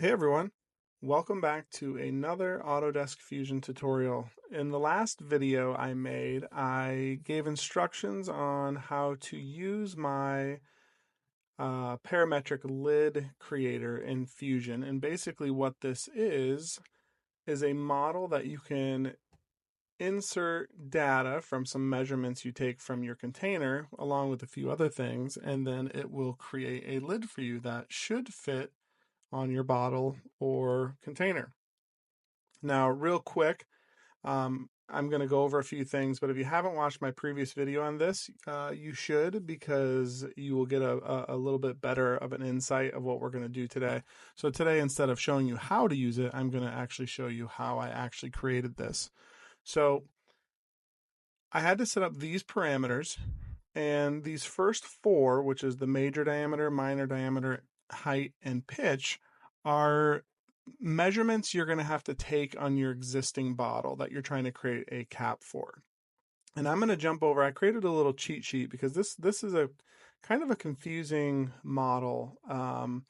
Hey everyone, welcome back to another Autodesk Fusion tutorial. In the last video I gave instructions on how to use my parametric lid creator in Fusion. And basically what this is a model that you can insert data from some measurements you take from your container along with a few other things, and then it will create a lid for you that should fit on your bottle or container. Now, real quick, I'm going to go over a few things, but if you haven't watched my previous video on this, you should, because you will get a little bit better of an insight of what we're going to do today. So today, instead of showing you how to use it, I'm going to actually show you how I actually created this. So I had to set up these parameters, and these first four, which is the major diameter, minor diameter, height, and pitch, are measurements you're going to have to take on your existing bottle that you're trying to create a cap for. And I'm going to jump over. I created a little cheat sheet because this is a kind of a confusing model, and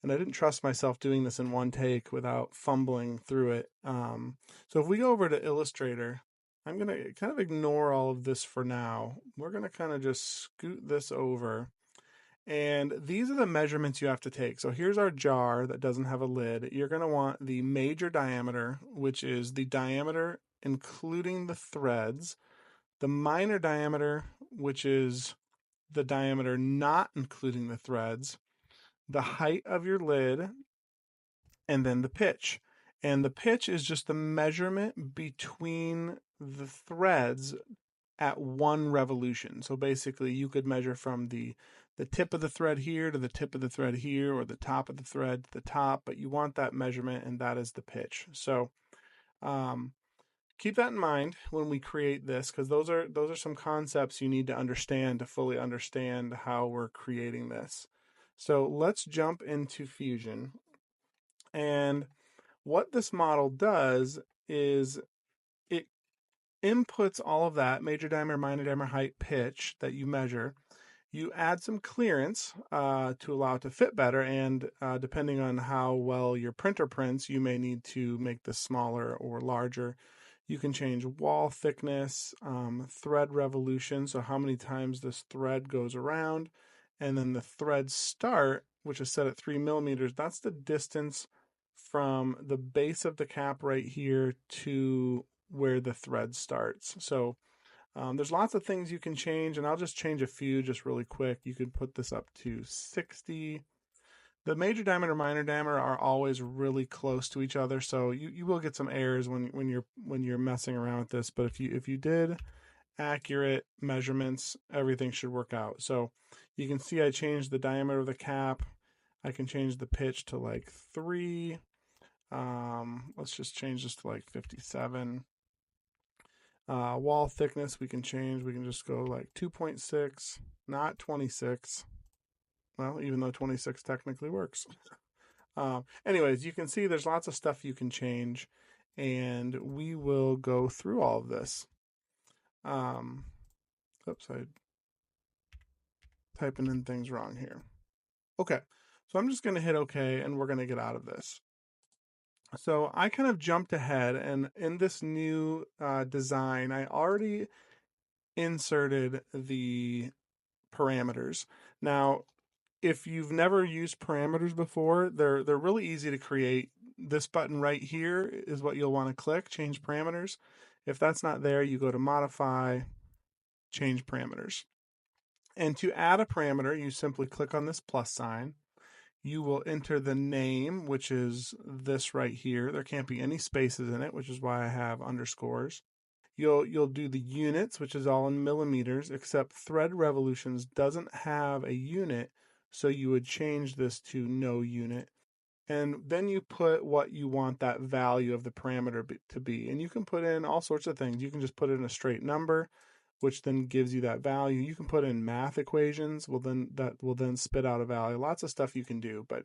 I didn't trust myself doing this in one take without fumbling through it. So if we go over to Illustrator, I'm going to kind of ignore all of this for now. We're going to kind of just scoot this over. And these are the measurements you have to take. So here's our jar that doesn't have a lid. You're going to want the major diameter, which is the diameter including the threads, the minor diameter, which is the diameter not including the threads, the height of your lid, and then the pitch. And the pitch is just the measurement between the threads at one revolution. So basically you could measure from the tip of the thread here to the tip of the thread here, or the top of the thread to the top, but you want that measurement, and that is the pitch. So keep that in mind when we create this, because those are some concepts you need to understand to fully understand how we're creating this. So let's jump into Fusion. And what this model does is it inputs all of that major diameter, minor diameter, height, pitch that you measure. You add some clearance to allow it to fit better, and depending on how well your printer prints, you may need to make this smaller or larger. You can change wall thickness, thread revolution, so how many times this thread goes around, and then the thread start, which is set at 3 millimeters. That's the distance from the base of the cap right here to where the thread starts. So there's lots of things you can change, and I'll just change a few just really quick. You could put this up to 60. The major diameter, minor diameter are always really close to each other, so you will get some errors when you're messing around with this. But if you did accurate measurements, everything should work out. So you can see I changed the diameter of the cap. I can change the pitch to like 3. Let's just change this to like 57. Wall thickness we can change. We can just go like 2.6, not 26. Well, even though 26 technically works. Anyways, you can see there's lots of stuff you can change, and we will go through all of this. Oops, I typing in things wrong here. Okay, so I'm just going to hit OK, and we're going to get out of this. So I kind of jumped ahead, and in this new design, I already inserted the parameters. Now, if you've never used parameters before, they're really easy to create. This button right here is what you'll want to click, change parameters. If that's not there, you go to modify, change parameters. And to add a parameter, you simply click on this plus sign. You will enter the name, which is this right here. There can't be any spaces in it, which is why I have underscores. You'll do the units, which is all in millimeters, except thread revolutions doesn't have a unit, so you would change this to no unit. And then you put what you want that value of the parameter to be. And you can put in all sorts of things. You can just put in a straight number, which then gives you that value. You can put in math equations, that will then spit out a value. Lots of stuff you can do, but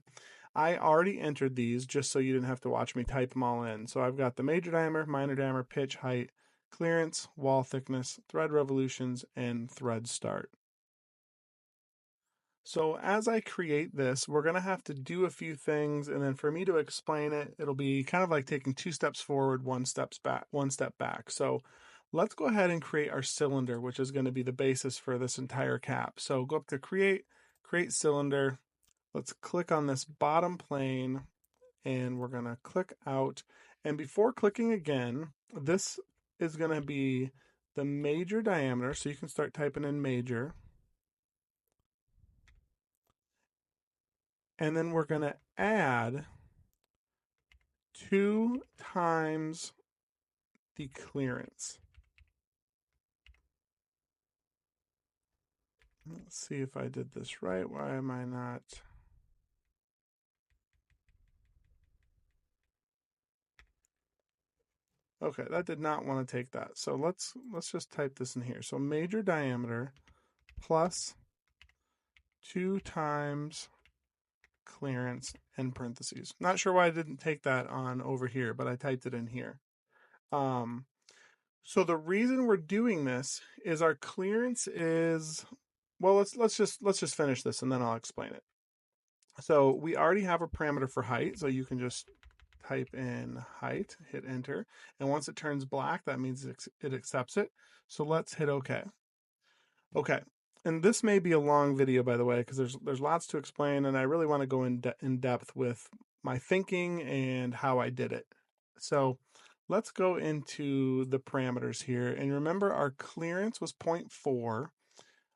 I already entered these just so you didn't have to watch me type them all in. So I've got the major diameter, minor diameter, pitch, height, clearance, wall thickness, thread revolutions, and thread start. So as I create this, we're going to have to do a few things, and then for me to explain it, it'll be kind of like taking 2 steps forward, 1 step back. So let's go ahead and create our cylinder, which is going to be the basis for this entire cap. So go up to create cylinder. Let's click on this bottom plane, and we're going to click out. And before clicking again, this is going to be the major diameter. So you can start typing in major. And then we're going to add 2 times the clearance. Let's see if I did this right. Why am I not? Okay, that did not want to take that. So let's just type this in here. So major diameter plus 2 times clearance in parentheses. Not sure why I didn't take that on over here, but I typed it in here. So the reason we're doing this is our clearance is, well, let's just finish this and then I'll explain it. So we already have a parameter for height, so you can just type in height, hit enter, and once it turns black, that means it accepts it. So let's hit OK. Okay, and this may be a long video, by the way, because there's lots to explain, and I really want to go in depth with my thinking and how I did it. So let's go into the parameters here, and remember our clearance was 0.4,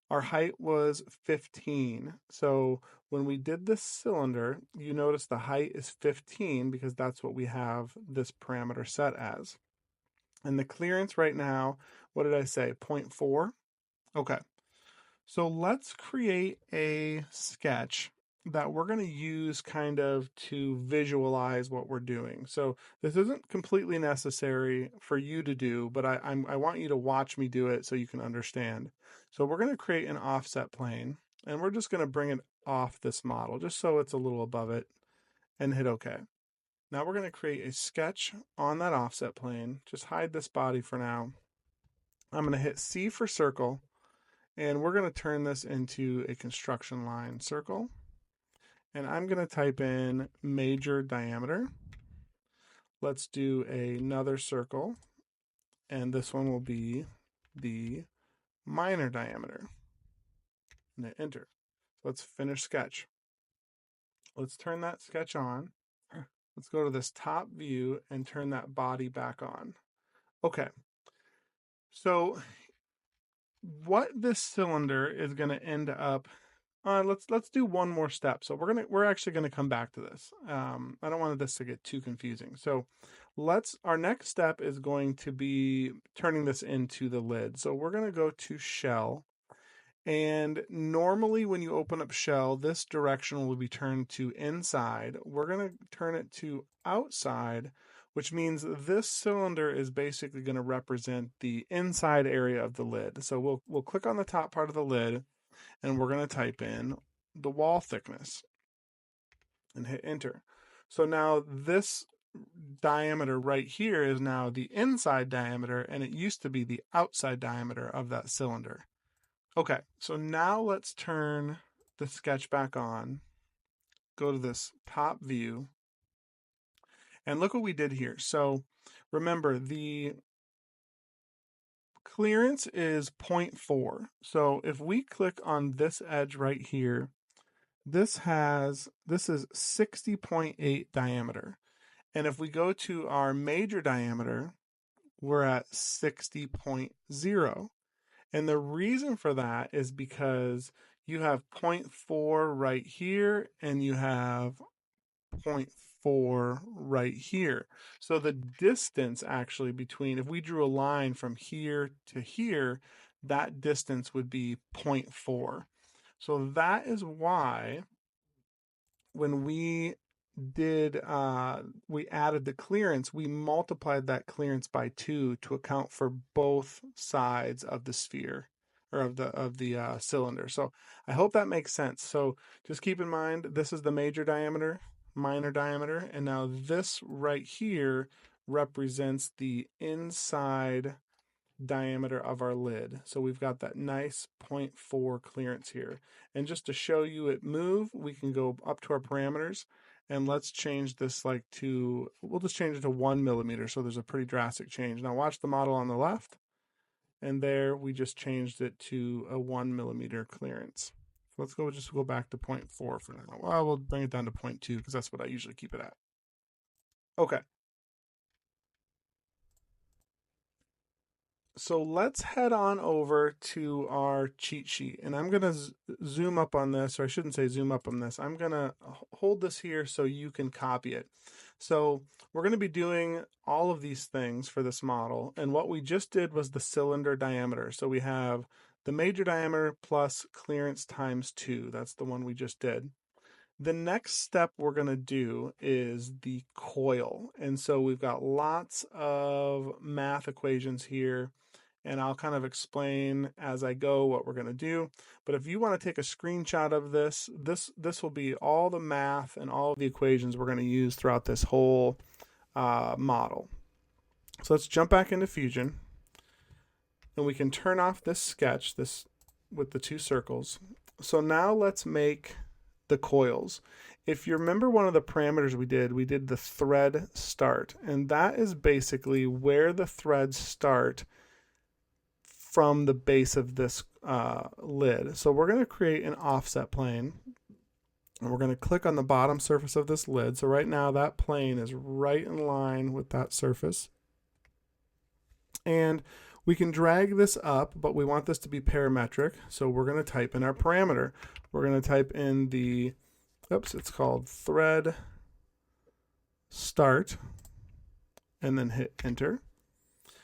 our height was 15. So when we did this cylinder, you notice the height is 15 because that's what we have this parameter set as. And the clearance right now, what did I say, 0.4? Okay. So let's create a sketch that we're going to use kind of to visualize what we're doing. So this isn't completely necessary for you to do, but I want you to watch me do it so you can understand. So we're going to create an offset plane, and we're just going to bring it off this model just so it's a little above it, and hit OK. Now we're going to create a sketch on that offset plane. Just hide this body for now. I'm going to hit C for circle. And we're going to turn this into a construction line circle. And I'm going to type in major diameter. Let's do another circle. And this one will be the minor diameter. And hit enter. Let's finish sketch. Let's turn that sketch on. Let's go to this top view and turn that body back on. Okay. So what this cylinder is going to end up, let's do one more step. So we're actually gonna come back to this. I don't want this to get too confusing. So our next step is going to be turning this into the lid. So we're gonna go to shell, and normally when you open up shell, this direction will be turned to inside. We're gonna turn it to outside, which means this cylinder is basically going to represent the inside area of the lid. So we'll click on the top part of the lid, and we're going to type in the wall thickness and hit enter. So now this diameter right here is now the inside diameter, and it used to be the outside diameter of that cylinder. Okay, so now let's turn the sketch back on, go to this top view, and look what we did here. So remember, the clearance is 0.4. So if we click on this edge right here, this is 60.8 diameter. And if we go to our major diameter, we're at 60.0. And the reason for that is because you have 0.4 right here and you have 0.4 right here. So the distance actually between, if we drew a line from here to here, that distance would be 0.4. So that is why when we added the clearance, we multiplied that clearance by 2 to account for both sides of the sphere, or of the cylinder. So I hope that makes sense. So just keep in mind, this is the major diameter, minor diameter, and now this right here represents the inside diameter of our lid. So we've got that nice 0.4 clearance here. And just to show you it move, we can go up to our parameters and let's change this we'll just change it to 1 millimeter. So there's a pretty drastic change. Now watch the model on the left. And there we just changed it to a 1 millimeter clearance. So let's just go back to 0.4 for now. Well, we'll bring it down to 0.2 because that's what I usually keep it at. Okay. So let's head on over to our cheat sheet, and I'm going to zoom up on this, or I shouldn't say zoom up on this. I'm going to hold this here so you can copy it. So we're going to be doing all of these things for this model, and what we just did was the cylinder diameter. So we have the major diameter plus clearance times 2. That's the one we just did. The next step we're going to do is the coil. And so we've got lots of math equations here, and I'll kind of explain as I go what we're going to do. But if you want to take a screenshot of this will be all the math and all of the equations we're going to use throughout this whole model. So let's jump back into Fusion, and we can turn off this sketch, this with the 2 circles. So now let's make the coils. If you remember one of the parameters we did the thread start, and that is basically where the threads start from the base of this lid. So we're going to create an offset plane, and we're going to click on the bottom surface of this lid. So right now that plane is right in line with that surface, and we can drag this up, but we want this to be parametric. So we're going to type in our parameter. We're going to type in it's called thread start, and then hit enter.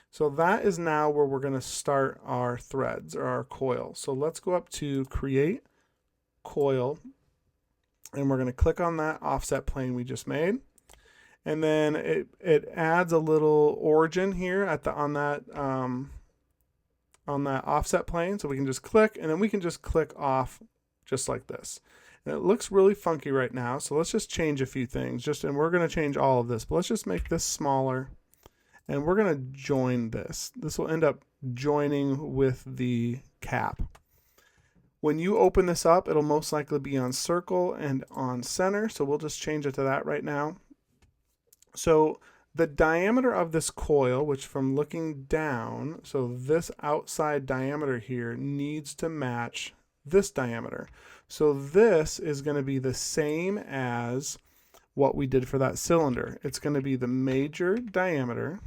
So that is now where we're going to start our threads or our coil. So let's go up to create coil, and we're going to click on that offset plane we just made. And then it adds a little origin here on that offset plane. So we can just click, and then we can just click off just like this. And it looks really funky right now. So let's just change a few things, and we're going to change all of this, but let's just make this smaller, and we're going to join this. This will end up joining with the cap. When you open this up, it'll most likely be on circle and on center. So we'll just change it to that right now. So the diameter of this coil, which from looking down, so this outside diameter here needs to match this diameter. So this is going to be the same as what we did for that cylinder. It's going to be the major diameter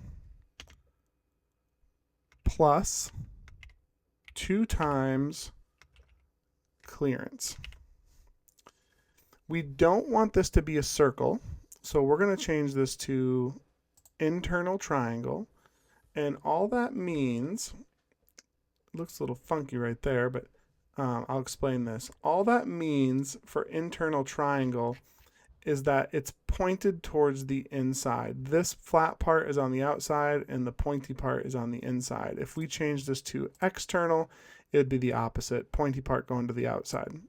plus 2 times clearance. We don't want this to be a circle, so we're going to change this to internal triangle, and all that means, it looks a little funky right there, but I'll explain this. All that means for internal triangle is that it's pointed towards the inside. This flat part is on the outside and the pointy part is on the inside. If we change this to external, it would be the opposite, pointy part going to the outside.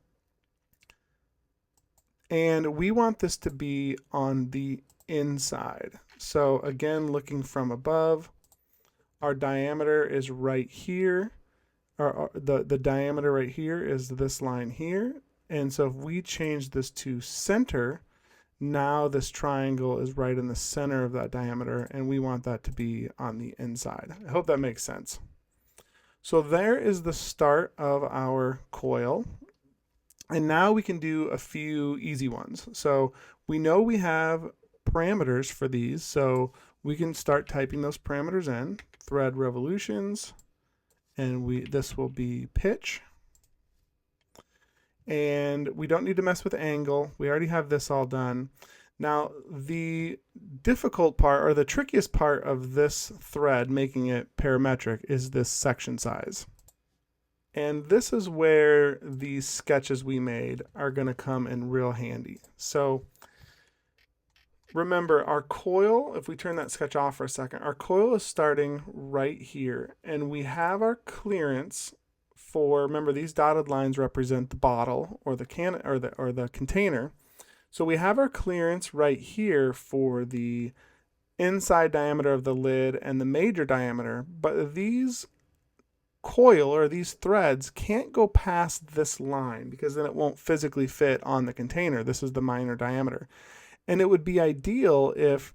And we want this to be on the inside. So again, looking from above, our diameter is right here. The diameter right here is this line here. And so if we change this to center, now this triangle is right in the center of that diameter, and we want that to be on the inside. I hope that makes sense. So there is the start of our coil. And now we can do a few easy ones. So we know we have parameters for these, so we can start typing those parameters in. Thread revolutions, and this will be pitch. And we don't need to mess with angle. We already have this all done. Now, the difficult part, or the trickiest part of this thread, making it parametric, is this section size. And this is where these sketches we made are going to come in real handy. So remember, our coil, if we turn that sketch off for a second, our coil is starting right here, and we have our clearance for, remember, these dotted lines represent the bottle or the can or the container. So we have our clearance right here for the inside diameter of the lid and the major diameter, but these coil or these threads can't go past this line because then it won't physically fit on the container. This is the minor diameter. And it would be ideal if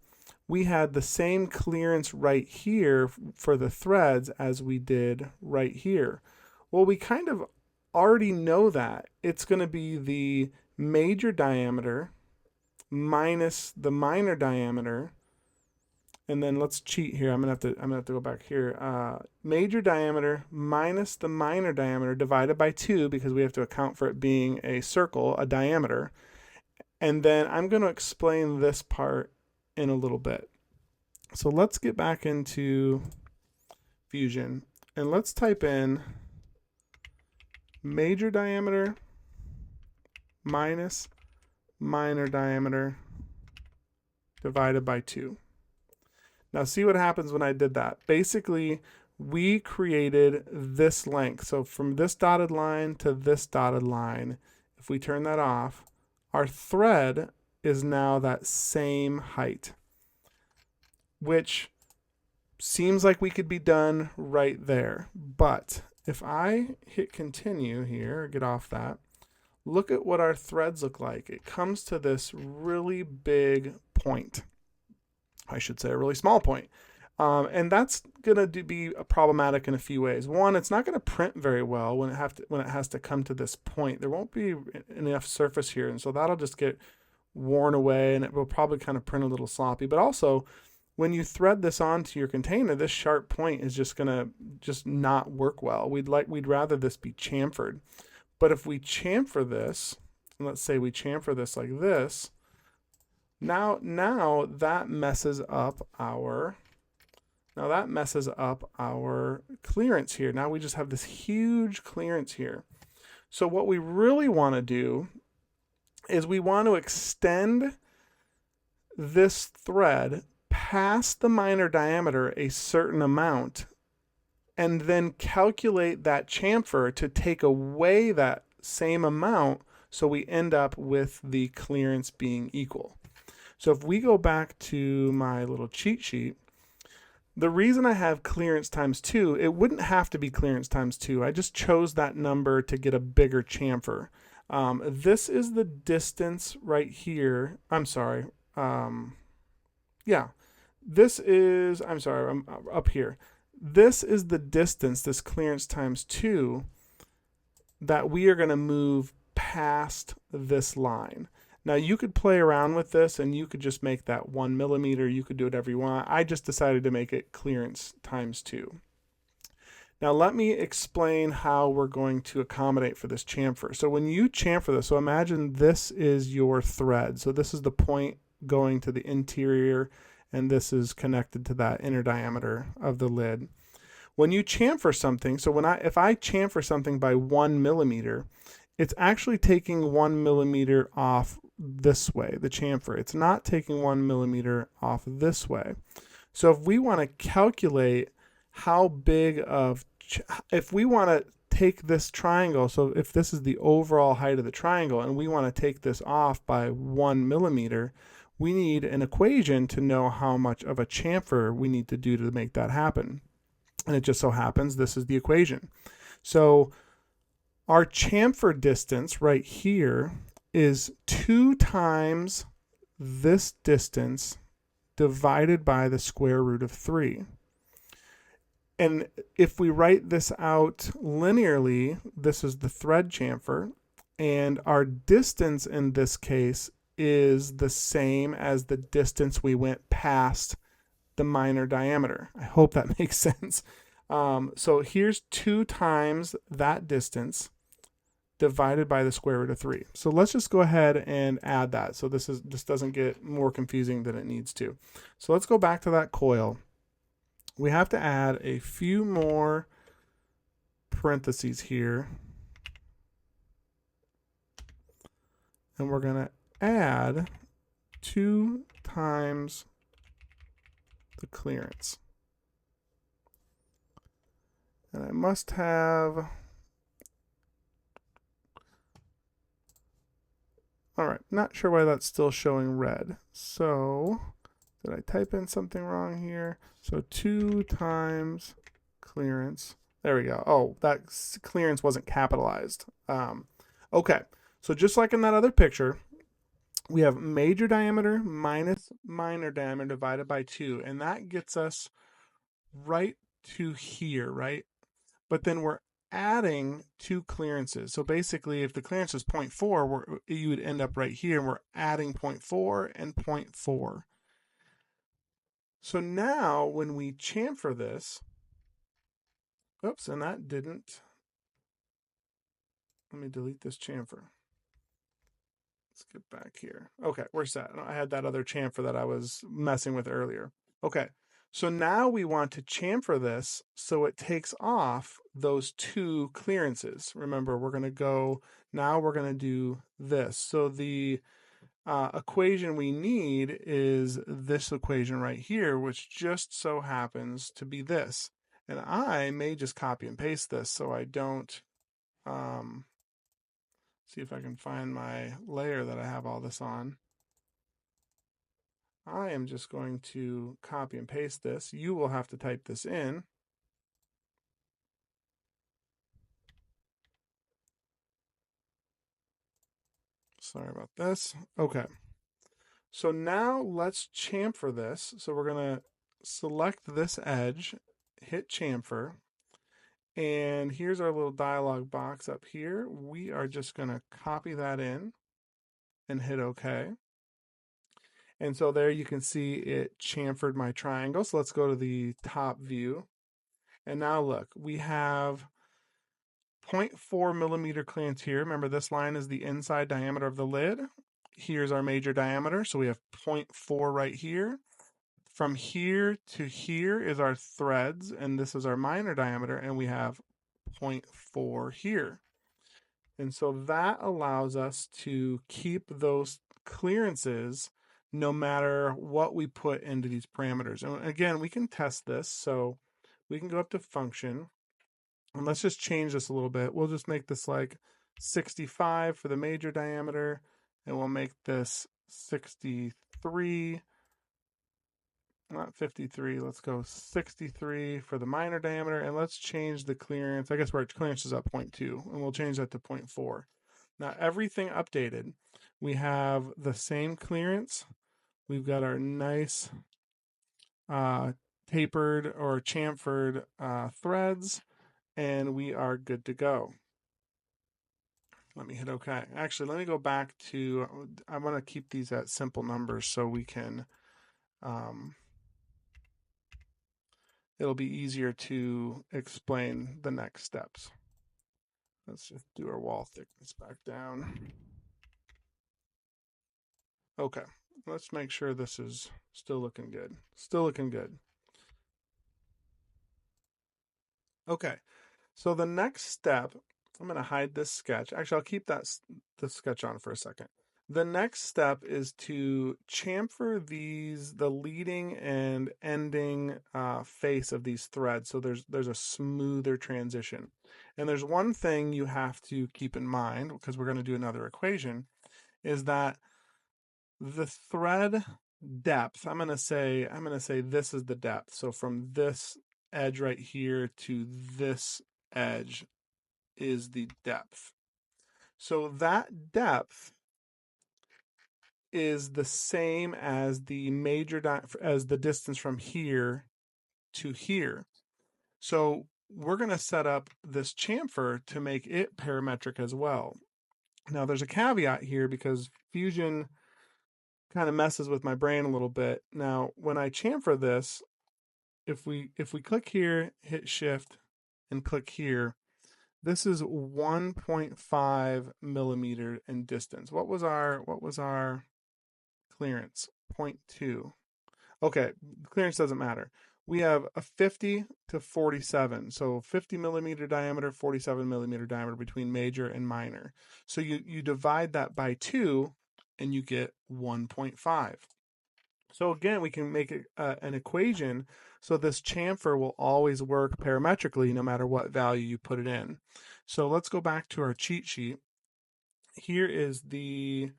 we had the same clearance right here for the threads as we did right here. Well, we kind of already know that. It's going to be the major diameter minus the minor diameter. And then let's cheat here. I'm gonna have to go back here. Major diameter minus the minor diameter divided by 2 because we have to account for it being a circle, a diameter. And then I'm going to explain this part in a little bit. So let's get back into Fusion and let's type in major diameter minus minor diameter divided by 2. Now see what happens when I did that. Basically, we created this length. So from this dotted line to this dotted line, if we turn that off, our thread is now that same height, which seems like we could be done right there. But if I hit continue here, get off that, look at what our threads look like. It comes to this really big point. I should say a really small point. And that's going to be problematic in a few ways. One, it's not going to print very well when it has to come to this point. There won't be enough surface here, and so that'll just get worn away, and it will probably kind of print a little sloppy. But also, when you thread this onto your container, this sharp point is just going to not work well. We'd rather this be chamfered. But if we chamfer this, and let's say we chamfer this like this, now that messes up our clearance here. Now we just have this huge clearance here. So what we really want to do is we want to extend this thread past the minor diameter a certain amount and then calculate that chamfer to take away that same amount so we end up with the clearance being equal. So if we go back to my little cheat sheet, the reason I have clearance times 2, it wouldn't have to be clearance times 2. I just chose that number to get a bigger chamfer. This is the distance right here. I'm sorry. Yeah, this is, I'm sorry, I'm up here. This is the distance, this clearance times 2, that we are going to move past this line. Now you could play around with this and you could just make that 1 millimeter. You could do whatever you want. I just decided to make it clearance times 2. Now let me explain how we're going to accommodate for this chamfer. So when you chamfer this, so imagine this is your thread. So this is the point going to the interior and this is connected to that inner diameter of the lid. When you chamfer something, so if I chamfer something by 1 millimeter, it's actually taking 1 millimeter off this way, the chamfer. It's not taking 1 millimeter off this way. So if we want to calculate how big of, if we want to take this triangle, so if this is the overall height of the triangle and we want to take this off by 1 millimeter, we need an equation to know how much of a chamfer we need to do to make that happen. And it just so happens this is the equation. So our chamfer distance right here is 2 times this distance divided by the square root of 3. And if we write this out linearly, this is the thread chamfer, and our distance in this case is the same as the distance we went past the minor diameter. I hope that makes sense. So here's 2 times that distance divided by the square root of 3. So let's just go ahead and add that. So this doesn't get more confusing than it needs to. So let's go back to that coil. We have to add a few more parentheses here. And we're going to add 2 times the clearance. And I must have, all right, not sure why that's still showing red. So Did I type in something wrong here? So 2 times clearance. There we go. Oh, that clearance wasn't capitalized. Okay, so just like in that other picture, we have major diameter minus minor diameter divided by 2, and that gets us right to here, right? But then we're adding two clearances. So basically, if the clearance is 0.4, you would end up right here, and we're adding 0.4 and 0.4. So now when we chamfer this, oops, and that didn't, let me delete this chamfer. Let's get back here. Okay, we're set. I had that other chamfer that I was messing with earlier. Okay, so now we want to chamfer this so it takes off those two clearances. Remember, we're going to go, now we're going to do this. So the equation we need is this equation right here, which just so happens to be this. And I may just copy and paste this so I don't, see if I can find my layer that I have all this on. I am just going to copy and paste this. You will have to type this in. Sorry about this. Okay. So now let's chamfer this. So we're going to select this edge, hit chamfer, and here's our little dialog box up here. We are just going to copy that in and hit OK. And so there you can see it chamfered my triangle. So let's go to the top view. And now look, we have 0.4 millimeter clearance here. Remember, this line is the inside diameter of the lid. Here's our major diameter. So we have 0.4 right here. From here to here is our threads, and this is our minor diameter, and we have 0.4 here. And so that allows us to keep those clearances no matter what we put into these parameters. And again, we can test this. So we can go up to function, and let's just change this a little bit. We'll just make this like 65 for the major diameter, and we'll make this 63, not 53, let's go 63 for the minor diameter, and let's change the clearance. I guess where clearance is at 0.2, and we'll change that to 0.4. Now everything updated. We have the same clearance. We've got our nice tapered or chamfered threads, and we are good to go. Let me hit OK. Actually, let me go back to, I want to keep these at simple numbers so we can, it'll be easier to explain the next steps. Let's just do our wall thickness back down. Okay, let's make sure this is still looking good. Still looking good. Okay, so the next step, I'm going to hide this sketch. Actually, I'll keep this sketch on for a second. The next step is to chamfer the leading and ending face of these threads, so there's a smoother transition. And there's one thing you have to keep in mind, because we're going to do another equation, is that the thread depth, I'm going to say this is the depth. So from this edge right here to this edge is the depth. So that depth is the same as the as the distance from here to here. So we're going to set up this chamfer to make it parametric as well. Now there's a caveat here because Fusion kind of messes with my brain a little bit. Now when I chamfer this, if we click here, hit shift and click here, this is 1.5 millimeter in distance. What was our clearance? 0.2. Okay, clearance doesn't matter. We have a 50 to 47. So 50 millimeter diameter, 47 millimeter diameter between major and minor. So you divide that by 2 and you get 1.5. So again, we can make an equation so this chamfer will always work parametrically no matter what value you put it in. So let's go back to our cheat sheet. Here is the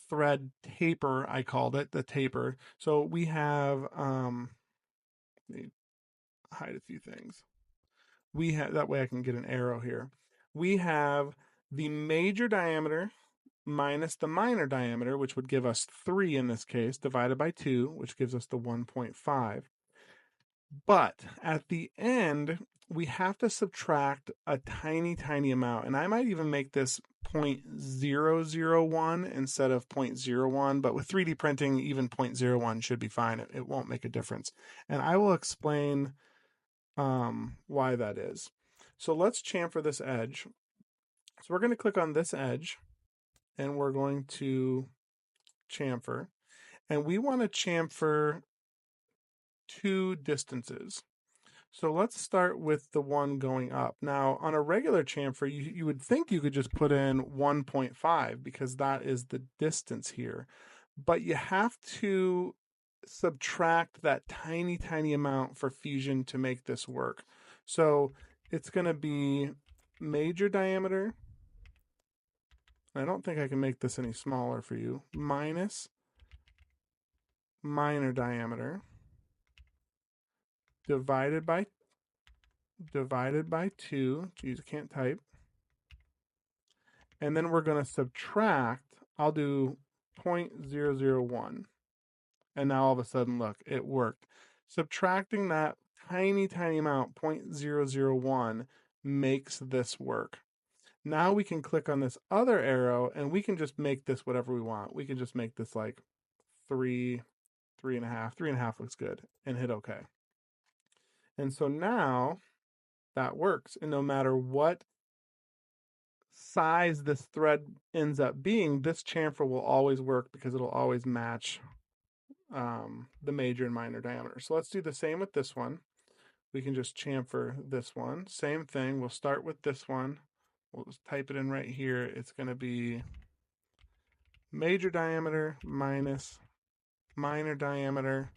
thread taper, I called it, the taper. So we have, let me hide a few things. We have, that way I can get an arrow here. We have the major diameter minus the minor diameter, which would give us 3 in this case, divided by 2, which gives us the 1.5. But at the end, we have to subtract a tiny, tiny amount. And I might even make this 0.001 instead of 0.01. But with 3D printing, even 0.01 should be fine. It won't make a difference. And I will explain why that is. So let's chamfer this edge. So we're going to click on this edge, and we're going to chamfer. And we want to chamfer 2 distances. So let's start with the one going up. Now, on a regular chamfer, you would think you could just put in 1.5 because that is the distance here. But you have to subtract that tiny, tiny amount for fusion to make this work. So it's going to be major diameter. I don't think I can make this any smaller for you. Minus minor diameter divided by 2. Geez, I can't type. And then we're going to subtract. I'll do 0.001. And now all of a sudden, look, it worked. Subtracting that tiny, tiny amount, 0.001, makes this work. Now we can click on this other arrow and we can just make this whatever we want. We can just make this like 3, 3.5. 3.5 looks good, and hit OK. And so now that works. And no matter what size this thread ends up being, this chamfer will always work because it'll always match the major and minor diameter. So let's do the same with this one. We can just chamfer this one. Same thing. We'll start with this one. We'll just type it in right here. It's going to be major diameter minus minor diameter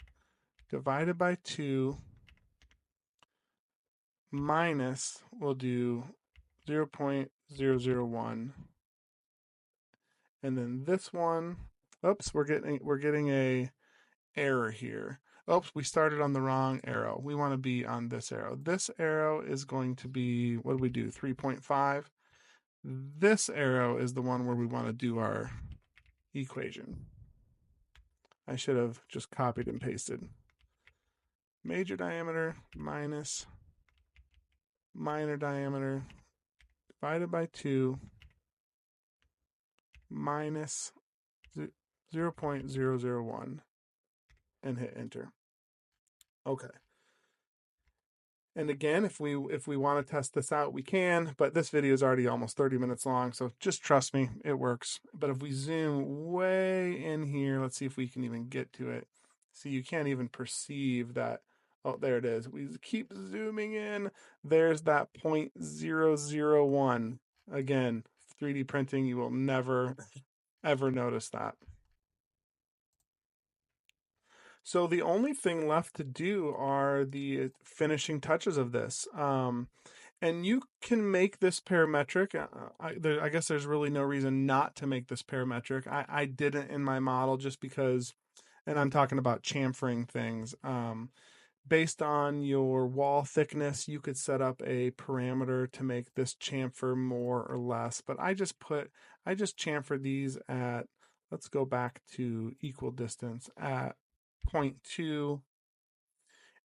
divided by 2 minus, we'll do 0.001. And then this one, oops, we're getting a error here. Oops, we started on the wrong arrow. We want to be on this arrow. This arrow is going to be, what do we do, 3.5. This arrow is the one where we want to do our equation. I should have just copied and pasted. Major diameter minus minor diameter divided by 2 minus 0.001 and hit enter. Okay. And again, if we want to test this out, we can, but this video is already almost 30 minutes long, so just trust me, it works. But if we zoom way in here, let's see if we can even get to it. See, you can't even perceive that. Oh, there it is. We keep zooming in. There's that 0.001. Again, 3D printing, you will never, ever notice that. So the only thing left to do are the finishing touches of this. And you can make this parametric. I guess there's really no reason not to make this parametric. I didn't in my model just because, and I'm talking about chamfering things. Based on your wall thickness, you could set up a parameter to make this chamfer more or less. But I just chamfered these at, let's go back to equal distance at 0.2.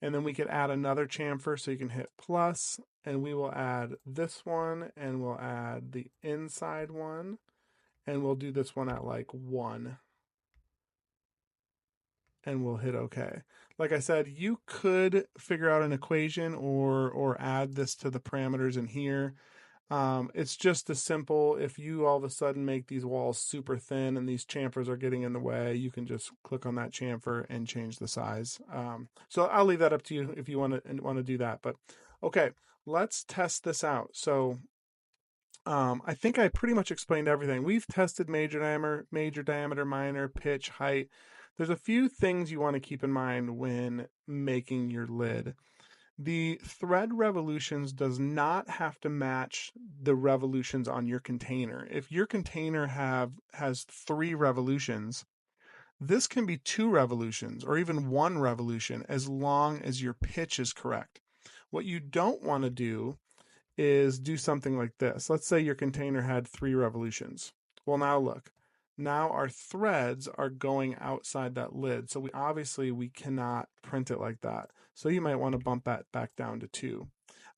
And then we could add another chamfer, so you can hit plus, and we will add this one, and we'll add the inside one, and we'll do this one at like 1. And we'll hit OK. Like I said, you could figure out an equation or add this to the parameters in here. It's just as simple. If you all of a sudden make these walls super thin and these chamfers are getting in the way, you can just click on that chamfer and change the size. So I'll leave that up to you if you want to do that. But okay, let's test this out. So I think I pretty much explained everything. We've tested major diameter, minor, pitch, height. There's a few things you want to keep in mind when making your lid. The thread revolutions does not have to match the revolutions on your container. If your container has 3 revolutions, this can be 2 revolutions or even 1 revolution as long as your pitch is correct. What you don't want to do is do something like this. Let's say your container had 3 revolutions. Well, now look. Now our threads are going outside that lid. So we cannot print it like that. So you might want to bump that back down to 2.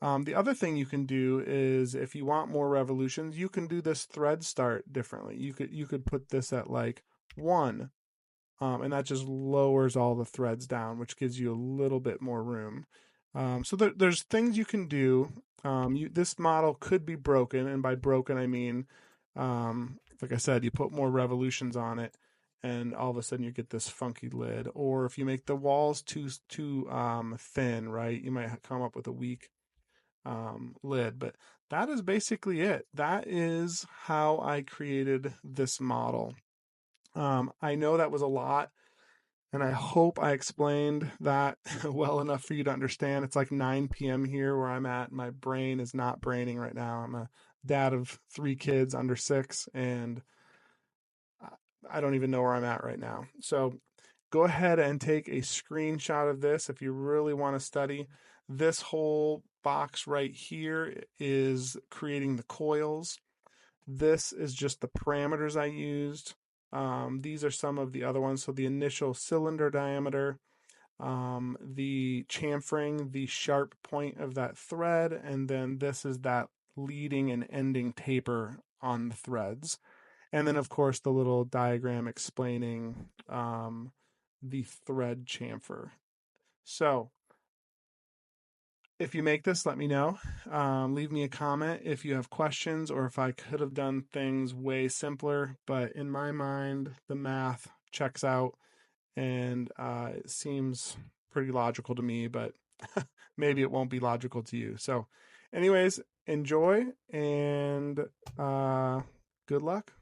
The other thing you can do is if you want more revolutions, you can do this thread start differently. You could put this at like 1, and that just lowers all the threads down, which gives you a little bit more room. So there's things you can do. This model could be broken, and by broken I mean, like I said, you put more revolutions on it, and all of a sudden you get this funky lid. Or if you make the walls too thin, right, you might come up with a weak lid. But that is basically it. That is how I created this model. I know that was a lot, and I hope I explained that well enough for you to understand. It's like 9 p.m. here where I'm at. My brain is not braining right now. I'm a dad of 3 kids under 6, and I don't even know where I'm at right now. So go ahead and take a screenshot of this if you really want to study. This whole box right here is creating the coils. This is just the parameters I used. These are some of the other ones. So the initial cylinder diameter, the chamfering, the sharp point of that thread, and then this is that leading and ending taper on the threads. And then, of course, the little diagram explaining the thread chamfer. So if you make this, let me know. Leave me a comment if you have questions or if I could have done things way simpler. But in my mind, the math checks out, and it seems pretty logical to me, but maybe it won't be logical to you. So anyways, enjoy, and good luck.